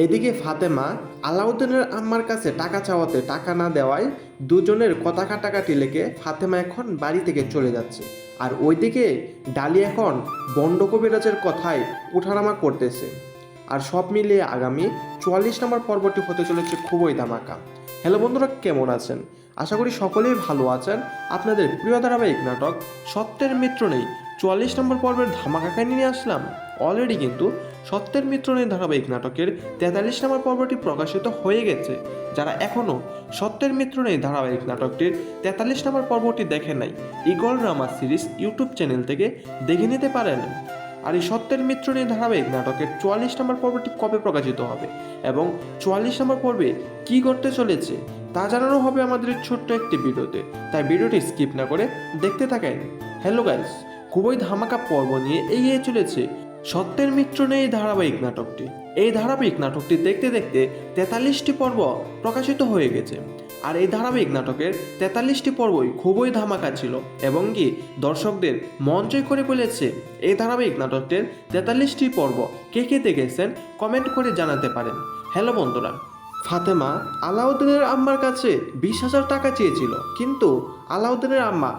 এদিকে ফাতেমা আলাউদ্দিনের আম্মার কাছে টাকা চাওয়াতে টাকা না দেওয়ায় দুজনের কথা কাটাকাটি লেগে ফাতেমা এখন বাড়ি থেকে চলে যাচ্ছে। আর ওইদিকে ডালি এখন বন্ড কবিরাজের কথায় ওঠানামা করতেছে। আর সব মিলিয়ে আগামী 44 নম্বর পর্বটি হতে চলেছে খুবই ধামাকা। হ্যালো বন্ধুরা, কেমন আছেন? আশা করি সকলেই ভালো আছেন। আপনাদের প্রিয় ধারাবাহিক নাটক সত্যের মিত্র নেই 44 নম্বর পর্বের ধামাকা কাহিনী নিয়ে আসলাম। অলরেডি কিন্তু সত্যের মিত্র নেই ধারাবাহিক নাটকের 43 নম্বর পর্বটি প্রকাশিত হয়ে গেছে। যারা এখনও সত্যের মিত্র নেই ধারাবাহিক নাটকটির 43 নম্বর পর্বটি দেখেন নাই, eagle drama series YouTube channel থেকে দেখে নিতে পারেন। আর এই সত্যের মিত্র নেই ধারাবাহিক নাটকের 44 নম্বর পর্বটি কবে প্রকাশিত হবে এবং 44 নম্বর পর্বে কী করতে চলেছে তা জানানো হবে আমাদের ছোট্ট একটি ভিডিওতে, তাই ভিডিওটি স্কিপ না করে দেখতে থাকেন। হ্যালো গাইস, খুবই ধামাকা পর্ব নিয়ে এগিয়ে চলেছে সত্যের মিত্র নেই ধারাবাহিক নাটকটি। এই ধারাবাহিক নাটকটি দেখতে দেখতে 43টি পর্ব প্রকাশিত হয়ে গেছে। আর এই ধারাবাহিক নাটকের 43টি পর্বই খুবই ধামাকা ছিল এবং কি দর্শকদের মন জয় করে ফেলেছে। এই ধারাবাহিক নাটকটির 43টি পর্ব কে কে দেখেছেন কমেন্ট করে জানাতে পারেন। হ্যালো বন্ধুরা, ফাতেমা আলাউদ্দিনের আম্মার কাছে 20,000 টাকা চেয়েছিল, কিন্তু আলাউদ্দিনের আম্মা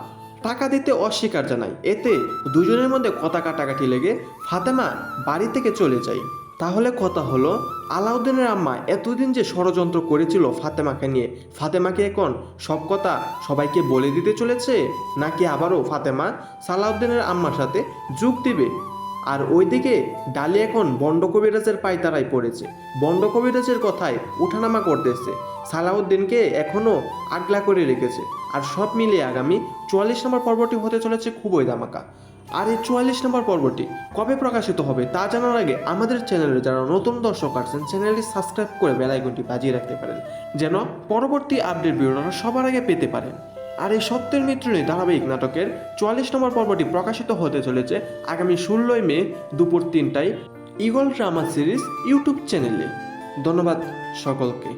টাকা দিতে অস্বীকার জানায়। এতে দুজনের মধ্যে কথা কাটাকাটি লেগে ফাতেমা বাড়ি থেকে চলে যায়। তাহলে কথা হলো, আলাউদ্দিনের আম্মা এতদিন যে ষড়যন্ত্র করেছিল ফাতেমাকে নিয়ে, ফাতেমাকে এখন সব কথা সবাইকে বলে দিতে চলেছে, নাকি আবারও ফাতেমা সালাউদ্দিনের আম্মার সাথে যোগ দিবে? আর ওইদিকে ডালি এখন বন্ড কবিরাজের পায়তারায় পড়েছে। বন্ড কবিরাজের কথায় উঠানামা করতেছে, সালাউদ্দিনকে এখনও আগলা করে রেখেছে। আর সব মিলিয়ে আগামী 44 নম্বর পর্বটি হতে চলেছে খুবই ধামাকা। আর এই 44 নম্বর পর্বটি কবে প্রকাশিত হবে তা জানার আগে আমাদের চ্যানেলে যারা নতুন দর্শক আছেন চ্যানেলটি সাবস্ক্রাইব করে বেল আইকনটি বাজিয়ে রাখতে পারেন, যেন পরবর্তী আপডেট ভিডিওটা সবার আগে পেতে পারেন। আর এই সত্যের মিত্র নেই ধারাবাহিক নাটকের 44 নম্বর পর্বটি প্রকাশিত হতে চলেছে আগামী 16 মে দুপুর 3টায় ঈগল ড্রামা সিরিজ ইউটিউব চ্যানেলে। ধন্যবাদ সকলকে।